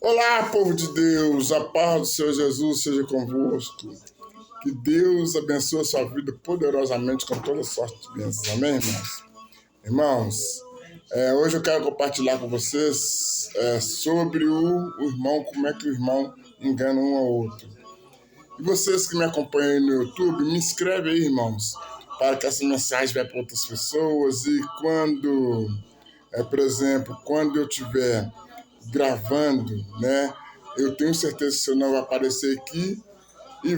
Olá, povo de Deus, a paz do Senhor Jesus seja convosco. Que Deus abençoe a sua vida poderosamente com toda sorte de bênçãos. Amém, irmãos? Irmãos, hoje eu quero compartilhar com vocês sobre o irmão, como é que o irmão engana um ao outro. E vocês que me acompanham aí no YouTube, me inscreve aí, irmãos, para que essa mensagem vá para outras pessoas e quando, por exemplo, quando eu tiver gravando, né? Eu tenho certeza que o Senhor não vai aparecer aqui e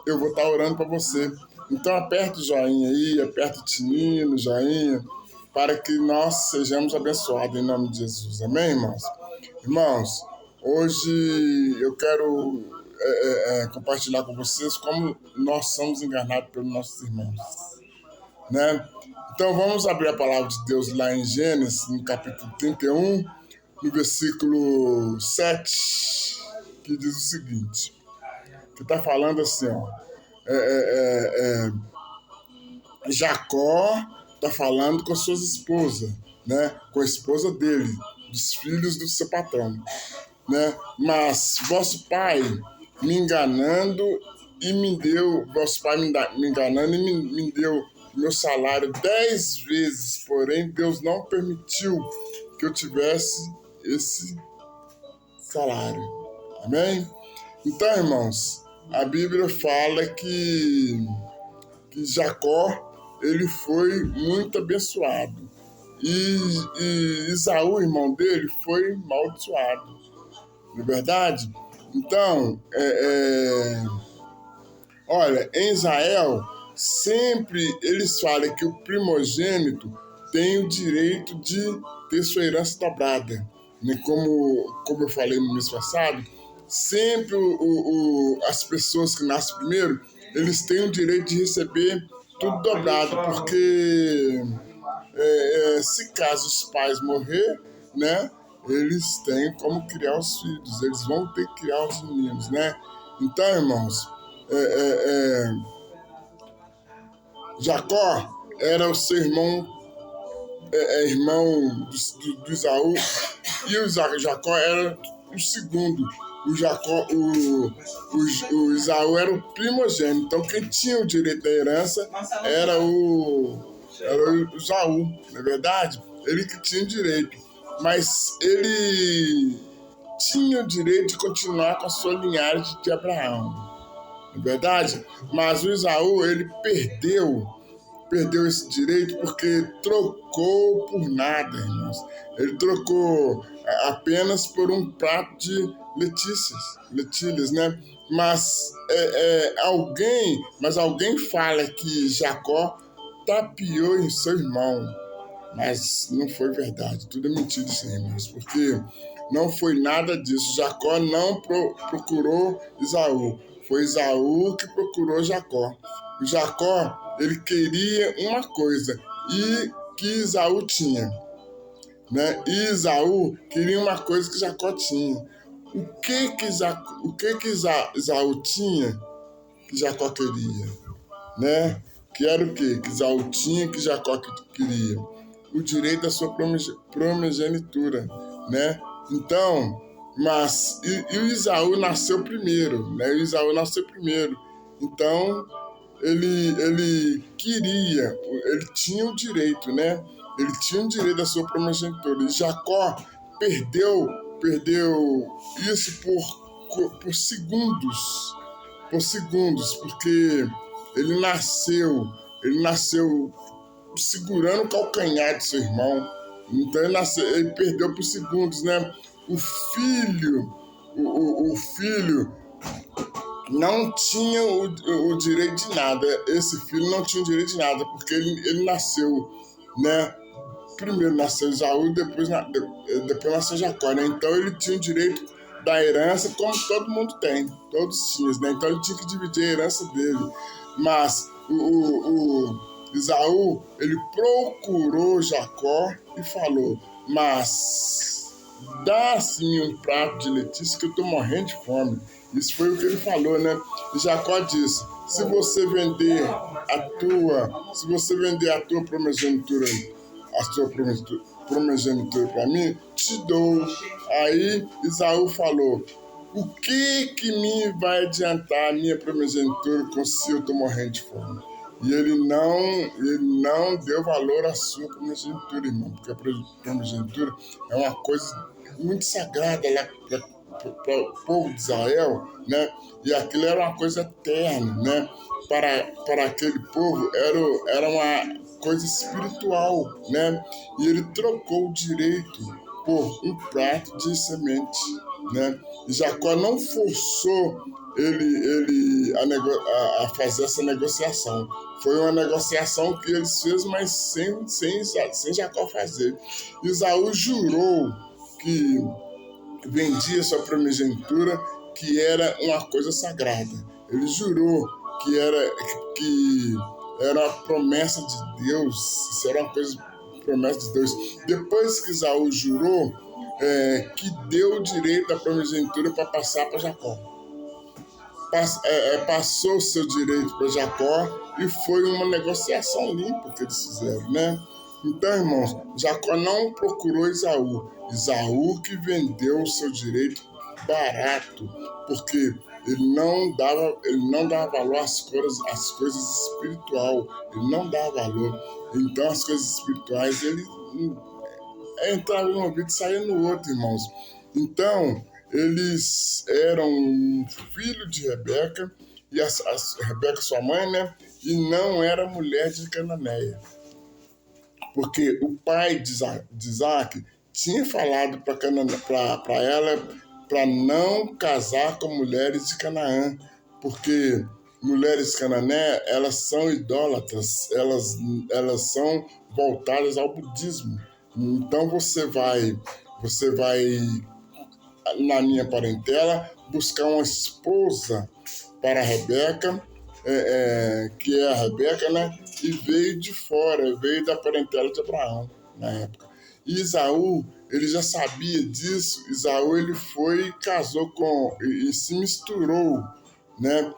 eu vou estar orando para você. Então aperta o joinha aí, aperta o sininho, o joinha, para que nós sejamos abençoados em nome de Jesus. Amém, irmãos? Irmãos, hoje eu quero compartilhar com vocês como nós somos enganados pelos nossos irmãos, né? Então vamos abrir a palavra de Deus lá em Gênesis, no capítulo 31, no versículo 7, que diz o seguinte, que está falando assim, ó, Jacó está falando com as suas esposas, né, com a esposa dele, dos filhos do seu patrão, né, mas vosso pai me enganando e me deu, vosso pai me enganando e me deu meu salário 10 vezes, porém Deus não permitiu que eu tivesse esse salário. Amém? Então, irmãos, a Bíblia fala que Jacó ele foi muito abençoado. E Esaú, irmão dele, foi amaldiçoado. Não é verdade? Então, olha, em Israel, sempre eles falam que o primogênito tem o direito de ter sua herança dobrada. Como eu falei no mês passado, sempre as pessoas que nascem primeiro, eles têm o direito de receber tudo dobrado, porque se caso os pais morrer, né, eles têm como criar os filhos, eles vão ter que criar os meninos, né? Então, irmãos, Jacó era o seu irmão, irmão do Esaú, e o Jacó era o segundo. O Esaú era o primogênito, então quem tinha o direito da herança era o Esaú, não é verdade? Ele que tinha o direito, mas ele tinha o direito de continuar com a sua linhagem de Abraão, não é verdade? Mas o Esaú, ele perdeu esse direito porque trocou por nada, irmãos. Ele trocou apenas por um prato de lentilhas, né? Mas alguém fala que Jacó tapeou em seu irmão, mas não foi verdade. Tudo é mentira isso aí, irmãos, porque não foi nada disso. Jacó não procurou Esaú. Foi Esaú que procurou Jacó. O Jacó, ele queria uma coisa e que Esaú tinha, né? E Esaú queria uma coisa que Jacó tinha. O que Esaú tinha que Jacó queria, né? Que era o que Esaú tinha que Jacó queria? O direito à sua primogenitura, né? Então, mas o Esaú nasceu primeiro, né? O Esaú nasceu primeiro. Então, ele queria, ele tinha o direito, né? Ele tinha o direito da sua primogenitura. E Jacó perdeu isso por segundos, porque ele nasceu segurando o calcanhar de seu irmão. Então ele perdeu por segundos, né? O filho não tinha o direito de nada. Esse filho não tinha o direito de nada, porque ele nasceu, né? Primeiro nasceu Esaú, depois nasceu Jacó, né? Então ele tinha o direito da herança, como todo mundo tem, todos tinham, né? Então ele tinha que dividir a herança dele. Mas o Esaú, ele procurou Jacó e falou: mas dá-se um prato de lentilhas que eu estou morrendo de fome. Isso foi o que ele falou, né? E Jacó disse: se você vender a tua primogenitura, para mim, te dou. Aí Esaú falou: o que me vai adiantar a minha primogenitura se eu estou morrendo de fome? E ele não deu valor à sua primogenitura, irmão, porque a primogenitura é uma coisa muito sagrada lá para o povo de Israel, né? E aquilo era uma coisa eterna, né? Para aquele povo era uma coisa espiritual, né? E ele trocou o direito por um prato de semente, né? E Jacó não forçou ele a fazer essa negociação. Foi uma negociação que eles fez, mas sem Jacó fazer. Esaú jurou que vendia sua primogenitura, que era uma coisa sagrada. Ele jurou que era uma promessa de Deus, isso era uma coisa, promessa de Deus. Depois que Esaú jurou, que deu o direito da primogenitura para passar para Jacó. Passou o seu direito para Jacó e foi uma negociação limpa que eles fizeram, né? Então, irmãos, Jacó não procurou Esaú. Esaú que vendeu o seu direito barato, porque ele não dava valor às coisas espirituais. Ele não dava valor. Então, as coisas espirituais, ele entrava num ouvido e saía no outro, irmãos. Então, eles eram filho de Rebeca, e Rebeca, sua mãe, né? E não era mulher de Cananeia. Porque o pai de Isaac tinha falado para ela para não casar com mulheres de Canaã, porque mulheres de Canané, elas são idólatras, elas são voltadas ao budismo. Então você vai na minha parentela buscar uma esposa para a Rebeca, que é a Rebeca, né? E veio de fora, veio da parentela de Abraão na época. E Esaú, ele já sabia disso. Esaú, ele foi e casou e se misturou, né?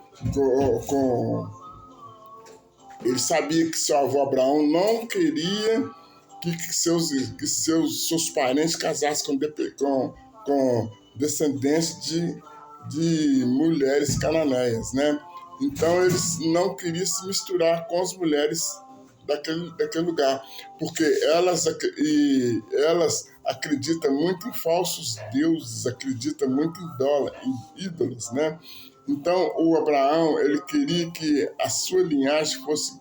Ele sabia que seu avô Abraão não queria que seus parentes casassem com descendentes de mulheres cananeias, né? Então eles não queriam se misturar com as mulheres daquele lugar, porque elas acreditam muito em falsos deuses, acreditam muito em ídolos, né? Então o Abraão, ele queria que a sua linhagem fosse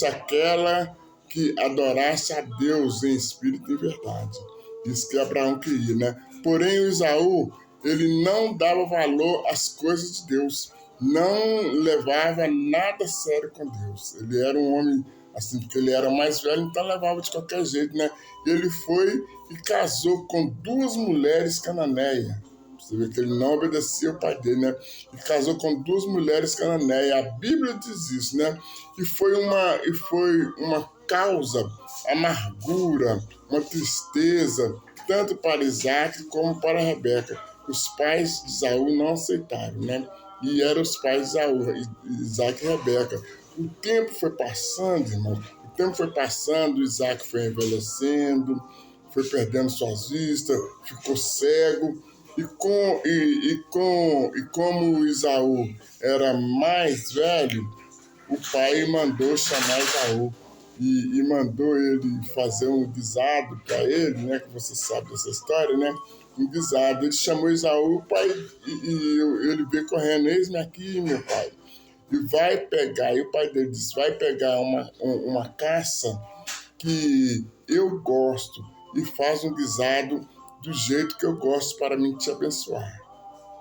aquela que adorasse a Deus em espírito e verdade. Isso que Abraão queria, né? Porém, o Esaú, ele não dava valor às coisas de Deus, não levava nada a sério com Deus. Ele era um homem, assim, porque ele era mais velho, então levava de qualquer jeito, né? Ele foi e casou com 2 mulheres cananeias. Você vê que ele não obedecia ao pai dele, né? E casou com 2 mulheres cananeias. A Bíblia diz isso, né? E foi uma causa, amargura, uma tristeza, tanto para Isaac como para Rebeca. Os pais de Esaú não aceitaram, né? E eram os pais de Esaú, Isaac e Rebeca. O tempo foi passando, irmão. O tempo foi passando, Isaac foi envelhecendo, foi perdendo suas vistas, ficou cego. E como Esaú era mais velho, o pai mandou chamar Esaú e mandou ele fazer um guisado para ele, né? Que você sabe dessa história, né? Um guisado. Ele chamou Esaú, o pai, e ele veio correndo: eis-me aqui, meu pai. E vai pegar, e o pai dele disse: vai pegar uma caça que eu gosto e faz um guisado do jeito que eu gosto para mim te abençoar,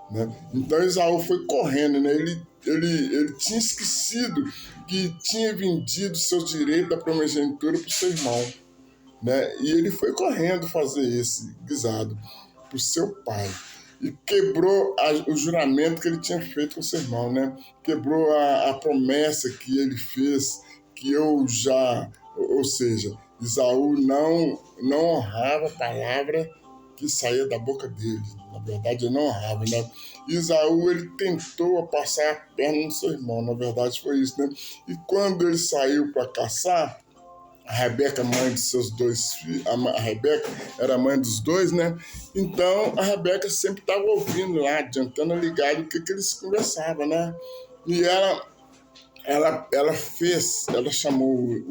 né? Então Esaú foi correndo, né? Ele tinha esquecido que tinha vendido seus direitos da primogenitura para o seu irmão, né? E ele foi correndo fazer esse guisado para o seu pai e quebrou o juramento que ele tinha feito com o seu irmão, né? Quebrou a promessa que ele fez, ou seja, Esaú não honrava a palavra que saía da boca dele. Na verdade, ele não honrava, né? Esaú, ele tentou passar a perna no seu irmão, na verdade foi isso, né? E quando ele saiu para caçar, A Rebeca, mãe de seus dois filhos, a Rebeca era mãe dos dois, né? Então a Rebeca sempre estava ouvindo lá, adiantando ligado o que eles conversavam, né? E ela chamou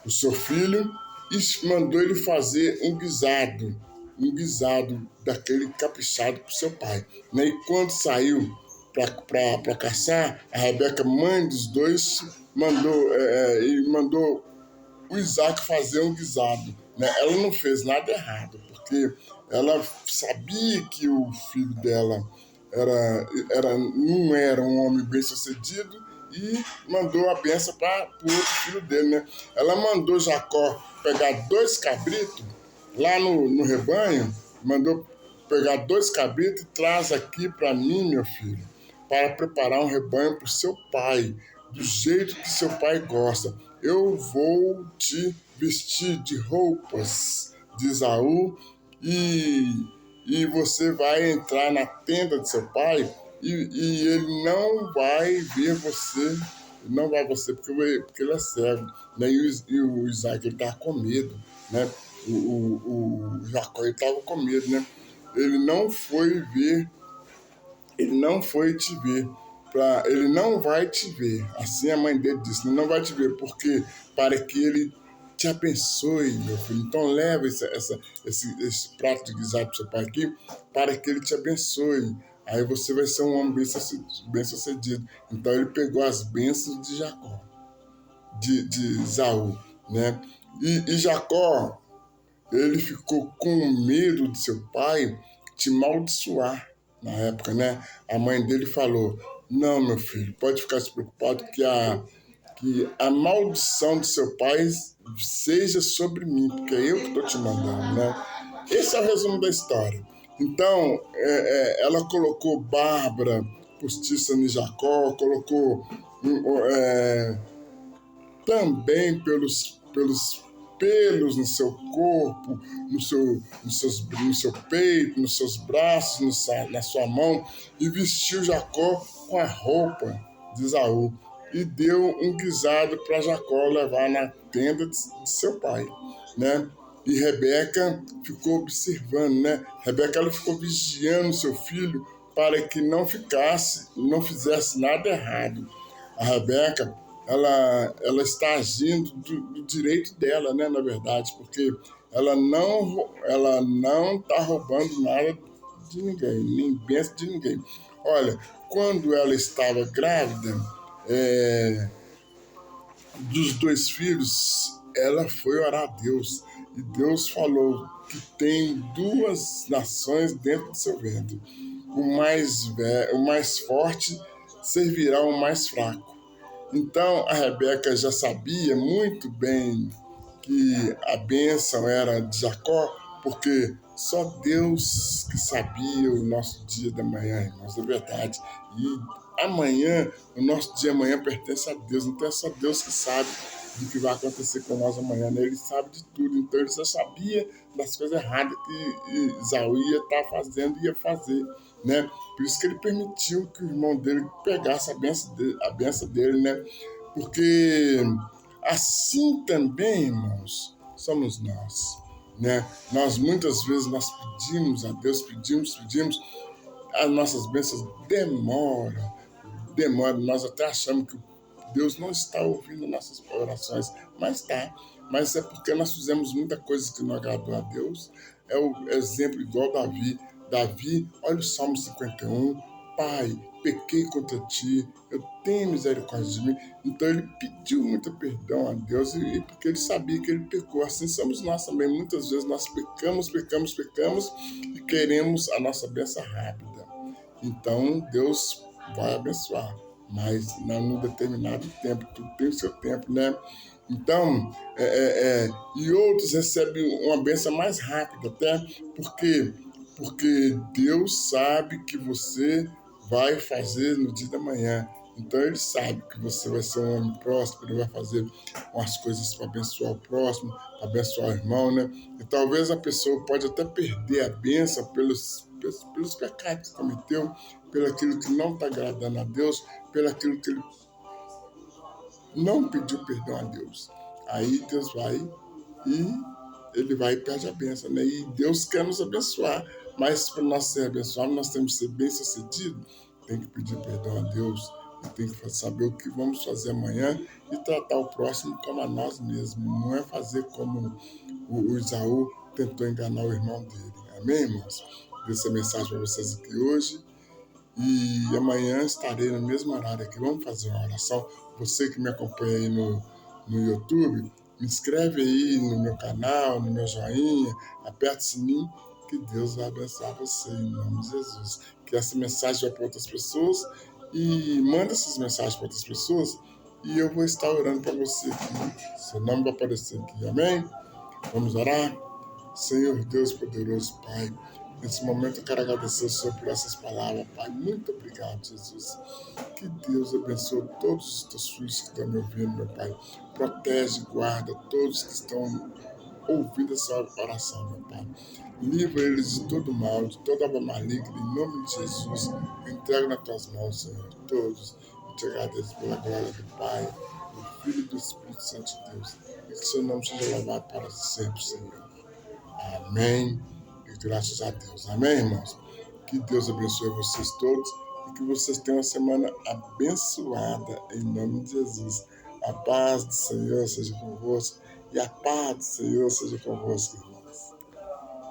o seu filho e mandou ele fazer um guisado daquele caprichado para o seu pai. Né? E quando saiu para caçar, a Rebeca, mãe dos dois, mandou o Isaac fazer um guisado. Né? Ela não fez nada errado, porque ela sabia que o filho dela não era um homem bem-sucedido e mandou a benção para o outro filho dele. Né? Ela mandou Jacó pegar 2 cabritos lá no rebanho, mandou pegar 2 cabritos e traz aqui para mim, meu filho, para preparar um rebanho para o seu pai, do jeito que seu pai gosta. Eu vou te vestir de roupas de Esaú e você vai entrar na tenda de seu pai e ele não vai ver você, não vai você porque ele é cego. Né? E o Isaac estava com medo, né? O Jacó estava com medo, né? Ele não foi te ver. Ele não vai te ver. Assim a mãe dele disse, ele não vai te ver, porque para que ele te abençoe, meu filho. Então leva esse prato de guisado para o seu pai aqui, para que ele te abençoe. Aí você vai ser um homem bem-sucedido. Então ele pegou as bênçãos de Jacó, de Esaú, né? E Jacó, ele ficou com medo de seu pai te amaldiçoar na época, né? A mãe dele falou, não, meu filho, pode ficar despreocupado que a maldição de seu pai seja sobre mim, porque é eu que estou te mandando, né? Esse é o resumo da história. Então, ela colocou Bárbara postiça em Jacó, colocou também pelos pelos no seu corpo, no seu peito, nos seus braços, na sua mão, e vestiu Jacó com a roupa de Esaú e deu um guisado para Jacó levar na tenda de seu pai, né? E Rebeca ficou observando, né? Rebeca ela ficou vigiando seu filho para que não fizesse nada errado. A Rebeca ela está agindo do direito dela, né, na verdade, porque ela não está roubando nada de ninguém, nem bênção de ninguém. Olha, quando ela estava grávida dos 2 filhos, ela foi orar a Deus, e Deus falou que tem 2 nações dentro do seu ventre. O mais forte servirá ao mais fraco. Então a Rebeca já sabia muito bem que a bênção era de Jacó, porque só Deus que sabia o nosso dia da manhã, irmãos, é verdade. E amanhã, o nosso dia amanhã pertence a Deus, então é só Deus que sabe do que vai acontecer com nós amanhã, né? Ele sabe de tudo, então ele já sabia das coisas erradas que Esaú ia estar fazendo e ia fazer, né? Por isso que ele permitiu que o irmão dele pegasse a benção dele, né? Porque assim também, irmãos, somos nós, né? Nós muitas vezes nós pedimos a Deus, pedimos, as nossas bênçãos demoram, nós até achamos que Deus não está ouvindo nossas orações, mas está. Mas é porque nós fizemos muita coisa que não agradou a Deus. É o exemplo igual Davi, olha o Salmo 51, Pai, pequei contra ti, eu tenho misericórdia de mim. Então ele pediu muito perdão a Deus e porque ele sabia que ele pecou. Assim somos nós também. Muitas vezes nós pecamos e queremos a nossa bênção rápida. Então Deus vai abençoar, mas não num determinado tempo, tudo tem o seu tempo, né? Então, e outros recebem uma bênção mais rápida, até porque Deus sabe que você vai fazer no dia da manhã. Então ele sabe que você vai ser um homem próspero, ele vai fazer umas coisas para abençoar o próximo, para abençoar o irmão, né? E talvez a pessoa pode até perder a bênção pelos pecados que cometeu, pelo aquilo que não está agradando a Deus, pelo aquilo que ele não pediu perdão a Deus. Aí Deus vai e ele vai e pede a bênção, né? E Deus quer nos abençoar, mas para nós ser abençoados, nós temos que ser bem-sucedidos, tem que pedir perdão a Deus, e tem que saber o que vamos fazer amanhã e tratar o próximo como a nós mesmos, não é fazer como o Isaú tentou enganar o irmão dele. Amém, irmãos? Essa mensagem para vocês aqui hoje. E amanhã estarei no mesmo horário aqui. Vamos fazer uma oração. Você que me acompanha aí no YouTube, me inscreve aí no meu canal, no meu joinha, aperta o sininho, que Deus vai abençoar você em nome de Jesus. Que essa mensagem vá para outras pessoas e manda essas mensagens para outras pessoas e eu vou estar orando para você aqui. Seu nome vai aparecer aqui. Amém? Vamos orar? Senhor Deus poderoso, Pai, nesse momento eu quero agradecer ao Senhor por essas palavras, Pai. Muito obrigado, Jesus. Que Deus abençoe todos os teus filhos que estão me ouvindo, meu Pai. Protege, guarda todos que estão ouvindo essa oração, meu Pai. Livra eles de todo mal, de toda obra maligna, em nome de Jesus. Eu entrego nas tuas mãos, Senhor, todos. Eu te agradeço pela glória do Pai, do Filho e do Espírito Santo de Deus. E que seu nome seja louvado para sempre, Senhor. Amém. E graças a Deus. Amém, irmãos? Que Deus abençoe vocês todos e que vocês tenham uma semana abençoada em nome de Jesus. A paz do Senhor seja convosco e a paz do Senhor seja convosco, irmãos.